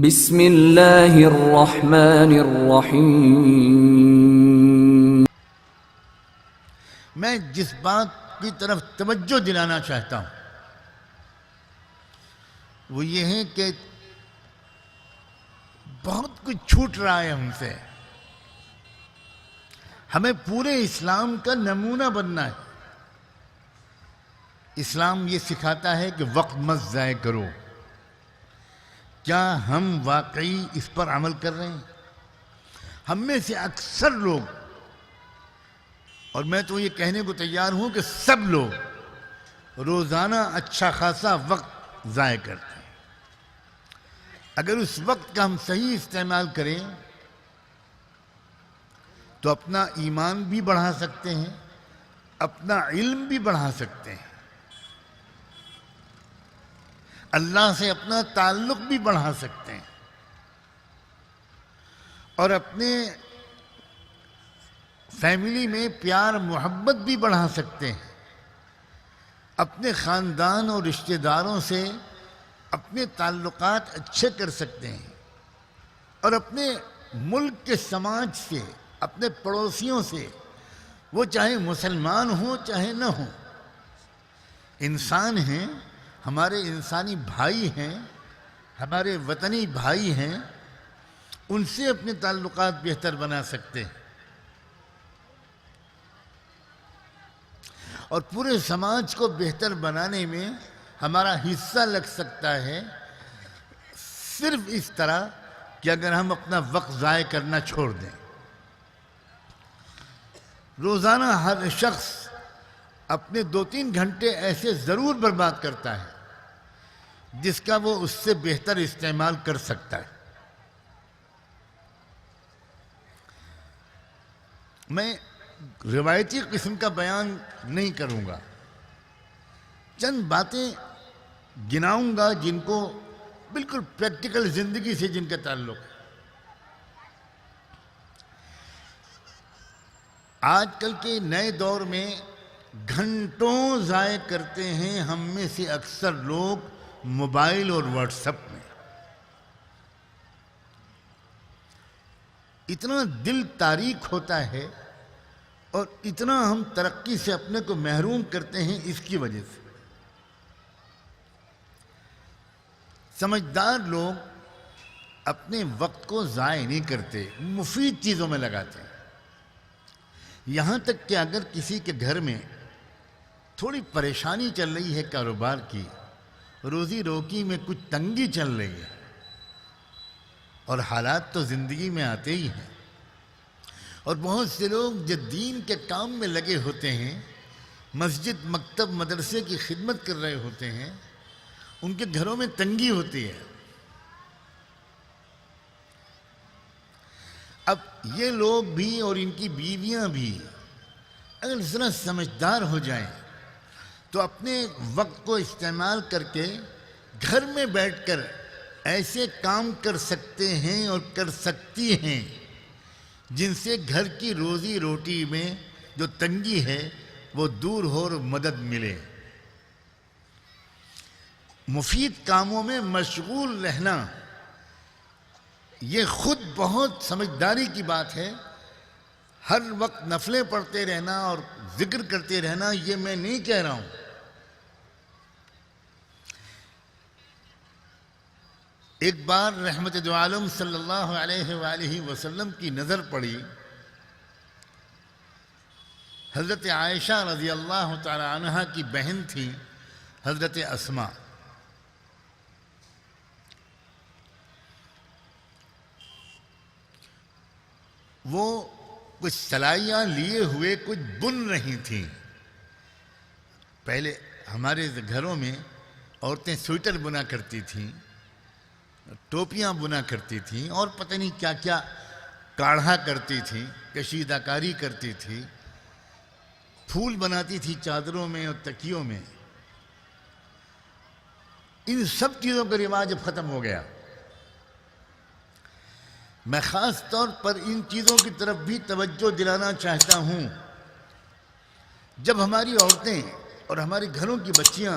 بسم اللہ الرحمن الرحیم۔ میں جس بات کی طرف توجہ دلانا چاہتا ہوں وہ یہ ہے کہ بہت کچھ چھوٹ رہا ہے ہم سے۔ ہمیں پورے اسلام کا نمونہ بننا ہے۔ اسلام یہ سکھاتا ہے کہ وقت مت ضائع کرو۔ کیا ہم واقعی اس پر عمل کر رہے ہیں؟ ہم میں سے اکثر لوگ، اور میں تو یہ کہنے کو تیار ہوں کہ سب لوگ روزانہ اچھا خاصا وقت ضائع کرتے ہیں۔ اگر اس وقت کا ہم صحیح استعمال کریں تو اپنا ایمان بھی بڑھا سکتے ہیں، اپنا علم بھی بڑھا سکتے ہیں، اللہ سے اپنا تعلق بھی بڑھا سکتے ہیں، اور اپنے فیملی میں پیار محبت بھی بڑھا سکتے ہیں، اپنے خاندان اور رشتہ داروں سے اپنے تعلقات اچھے کر سکتے ہیں، اور اپنے ملک کے سماج سے، اپنے پڑوسیوں سے، وہ چاہے مسلمان ہوں چاہے نہ ہوں، انسان ہیں، ہمارے انسانی بھائی ہیں، ہمارے وطنی بھائی ہیں، ان سے اپنے تعلقات بہتر بنا سکتے ہیں، اور پورے سماج کو بہتر بنانے میں ہمارا حصہ لگ سکتا ہے، صرف اس طرح کہ اگر ہم اپنا وقت ضائع کرنا چھوڑ دیں۔ روزانہ ہر شخص اپنے 2-3 گھنٹے ایسے ضرور برباد کرتا ہے جس کا وہ اس سے بہتر استعمال کر سکتا ہے۔ میں روایتی قسم کا بیان نہیں کروں گا، چند باتیں گناؤں گا جن کو بالکل پریکٹیکل زندگی سے جن کا تعلق ہے۔ آج کل کے نئے دور میں گھنٹوں ضائع کرتے ہیں ہم میں سے اکثر لوگ موبائل اور واٹس ایپ میں۔ اتنا دل تاریک ہوتا ہے اور اتنا ہم ترقی سے اپنے کو محروم کرتے ہیں اس کی وجہ سے۔ سمجھدار لوگ اپنے وقت کو ضائع نہیں کرتے، مفید چیزوں میں لگاتے ہیں۔ یہاں تک کہ اگر کسی کے گھر میں تھوڑی پریشانی چل رہی ہے، کاروبار کی، روزی روٹی میں کچھ تنگی چل رہی ہے، اور حالات تو زندگی میں آتے ہی ہیں، اور بہت سے لوگ جو دین کے کام میں لگے ہوتے ہیں، مسجد، مکتب، مدرسے کی خدمت کر رہے ہوتے ہیں، ان کے گھروں میں تنگی ہوتی ہے۔ اب یہ لوگ بھی اور ان کی بیویاں بھی اگر ذرا سمجھدار ہو جائیں تو اپنے وقت کو استعمال کر کے گھر میں بیٹھ کر ایسے کام کر سکتے ہیں اور کر سکتی ہیں جن سے گھر کی روزی روٹی میں جو تنگی ہے وہ دور ہو اور مدد ملے۔ مفید کاموں میں مشغول رہنا یہ خود بہت سمجھداری کی بات ہے۔ ہر وقت نفلیں پڑھتے رہنا اور ذکر کرتے رہنا یہ میں نہیں کہہ رہا ہوں۔ ایک بار رحمت دو عالم صلی اللہ علیہ وآلہ وسلم کی نظر پڑی۔ حضرت عائشہ رضی اللہ تعالی عنہا کی بہن تھی حضرت اسماء۔ وہ کچھ سلائیاں لیے ہوئے کچھ بن رہی تھیں۔ پہلے ہمارے گھروں میں عورتیں سویٹر بنا کرتی تھیں، ٹوپیاں بنا کرتی تھیں، اور پتہ نہیں کیا کیا کاڑھا کرتی تھیں، کشیدہ کاری کرتی تھی، پھول بناتی تھی چادروں میں اور تکیوں میں۔ ان سب چیزوں کا رواج اب ختم ہو گیا۔ میں خاص طور پر ان چیزوں کی طرف بھی توجہ دلانا چاہتا ہوں۔ جب ہماری عورتیں اور ہمارے گھروں کی بچیاں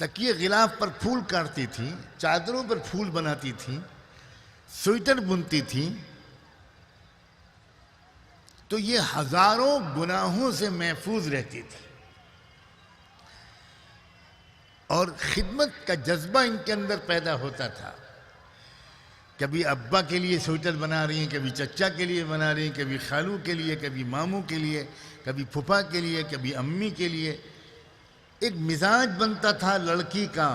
تکیے غلاف پر پھول کاٹتی تھی، چادروں پر پھول بناتی تھی، سویٹر بنتی تھی، تو یہ ہزاروں گناہوں سے محفوظ رہتی تھی، اور خدمت کا جذبہ ان کے اندر پیدا ہوتا تھا۔ کبھی ابا کے لیے سویٹر بنا رہی ہیں، کبھی چچا کے لیے بنا رہی ہیں، کبھی خالو کے لیے، کبھی ماموں کے لیے، کبھی پھپھا کے لیے، کبھی امی کے لیے۔ ایک مزاج بنتا تھا لڑکی کا،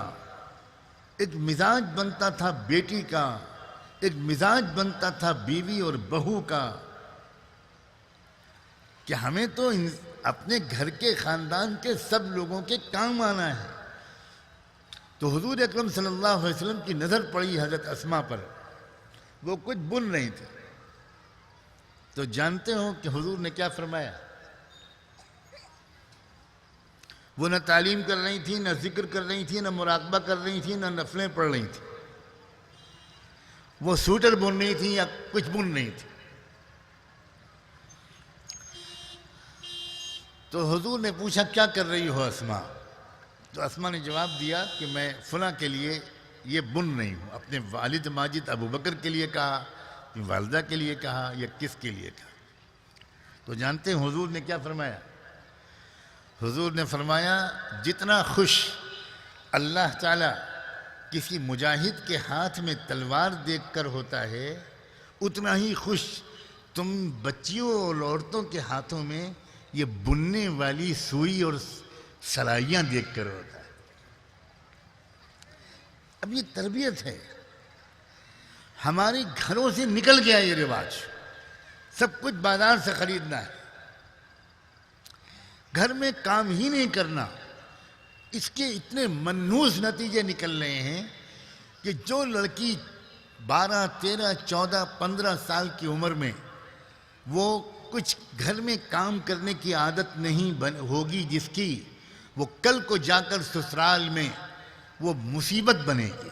ایک مزاج بنتا تھا بیٹی کا، ایک مزاج بنتا تھا بیوی اور بہو کا، کہ ہمیں تو اپنے گھر کے خاندان کے سب لوگوں کے کام آنا ہے۔ تو حضور اکرم صلی اللہ علیہ وسلم کی نظر پڑی حضرت اسماء پر، وہ کچھ بن رہی تھی۔ تو جانتے ہو کہ حضور نے کیا فرمایا؟ وہ نہ تعلیم کر رہی تھی، نہ ذکر کر رہی تھی، نہ مراقبہ کر رہی تھی، نہ نفلیں پڑھ رہی تھی، وہ سویٹر بن رہی تھی یا کچھ بن رہی تھی۔ تو حضور نے پوچھا کیا کر رہی ہو اسماء؟ تو اسماء نے جواب دیا کہ میں فلاں کے لیے یہ بن رہی ہوں۔ اپنے والد ماجد ابو بکر کے لیے کہا، اپنی والدہ کے لیے کہا، یا کس کے لیے کہا؟ تو جانتے ہیں حضور نے کیا فرمایا؟ حضور نے فرمایا جتنا خوش اللہ تعالیٰ کسی مجاہد کے ہاتھ میں تلوار دیکھ کر ہوتا ہے، اتنا ہی خوش تم بچیوں اور عورتوں کے ہاتھوں میں یہ بننے والی سوئی اور سلائیاں دیکھ کر ہوتا ہے۔ اب یہ تربیت ہے، ہمارے گھروں سے نکل گیا یہ رواج، سب کچھ بازار سے خریدنا ہے، گھر میں کام ہی نہیں کرنا۔ اس کے اتنے منحوس نتیجے نکل رہے ہیں کہ جو لڑکی 12، 13، 14، 15 سال کی عمر میں وہ کچھ گھر میں کام کرنے کی عادت نہیں ہوگی جس کی، وہ کل کو جا کر سسرال میں وہ مصیبت بنے گی۔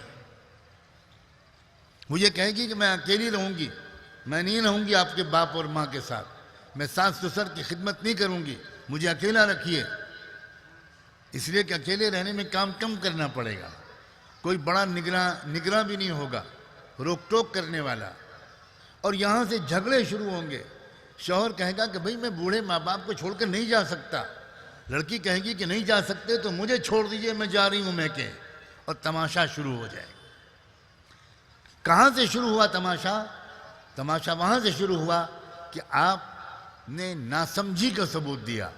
وہ یہ کہے گی کہ میں اکیلی رہوں گی، میں نہیں رہوں گی آپ کے باپ اور ماں کے ساتھ، میں ساس سسر کی خدمت نہیں کروں گی، مجھے اکیلا رکھیے۔ اس لیے کہ اکیلے رہنے میں کام کم کرنا پڑے گا، کوئی بڑا نگراں بھی نہیں ہوگا، روک ٹوک کرنے والا، اور یہاں سے جھگڑے شروع ہوں گے۔ شوہر کہے گا کہ بھئی میں بوڑھے ماں باپ کو چھوڑ کر نہیں جا سکتا، لڑکی کہے گی کہ نہیں جا سکتے تو مجھے چھوڑ دیجئے، میں جا رہی ہوں میں کہ، اور تماشا شروع ہو جائے۔ کہاں سے شروع ہوا تماشا؟ تماشا وہاں سے شروع ہوا کہ آپ نے ناسمجھی کا ثبوت دیا،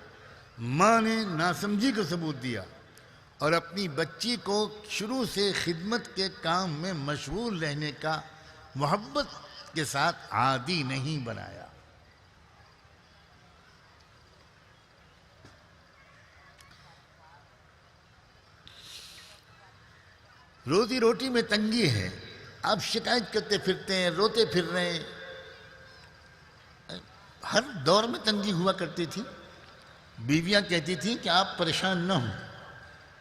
ماں نے ناسمجھی کا ثبوت دیا، اور اپنی بچی کو شروع سے خدمت کے کام میں مشغول رہنے کا محبت کے ساتھ عادی نہیں بنایا۔ روزی روٹی میں تنگی ہے، آپ شکایت کرتے پھرتے ہیں، روتے پھر رہے ہیں۔ ہر دور میں تنگی ہوا کرتی تھی۔ بیویاں کہتی تھیں کہ آپ پریشان نہ ہوں،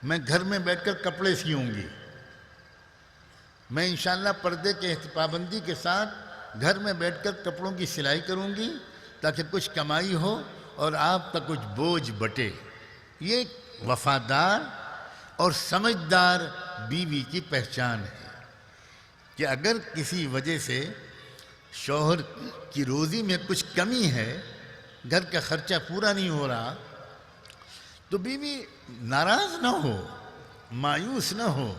میں گھر میں بیٹھ کر کپڑے سیوں گی، میں انشاءاللہ پردے کے پابندی کے ساتھ گھر میں بیٹھ کر کپڑوں کی سلائی کروں گی تاکہ کچھ کمائی ہو اور آپ کا کچھ بوجھ بٹے۔ یہ ایک وفادار اور سمجھدار بیوی کی پہچان ہے کہ اگر کسی وجہ سے شوہر کی روزی میں کچھ کمی ہے، گھر کا خرچہ پورا نہیں ہو رہا، تو بیوی ناراض نہ ہو، مایوس نہ ہو،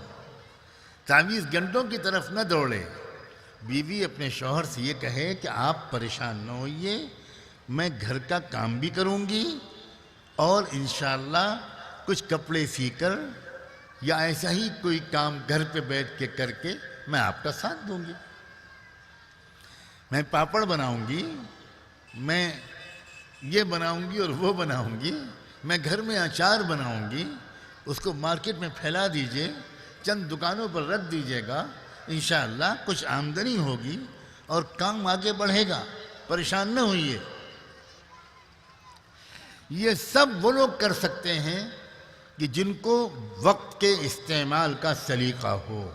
تعویذ گنٹوں کی طرف نہ دوڑے۔ بیوی اپنے شوہر سے یہ کہے کہ آپ پریشان نہ ہوئیے، میں گھر کا کام بھی کروں گی اور انشاءاللہ کچھ کپڑے سی کر یا ایسا ہی کوئی کام گھر پہ بیٹھ کے کر کے میں آپ کا ساتھ دوں گی، میں پاپڑ بناؤں گی، میں یہ بناؤں گی اور وہ بناؤں گی، میں گھر میں اچار بناؤں گی، اس کو مارکیٹ میں پھیلا دیجئے، چند دکانوں پر رکھ دیجئے گا، انشاءاللہ کچھ آمدنی ہوگی اور کام آگے بڑھے گا، پریشان نہ ہوئیے۔ یہ سب وہ لوگ کر سکتے ہیں کہ جن کو وقت کے استعمال کا سلیقہ ہو۔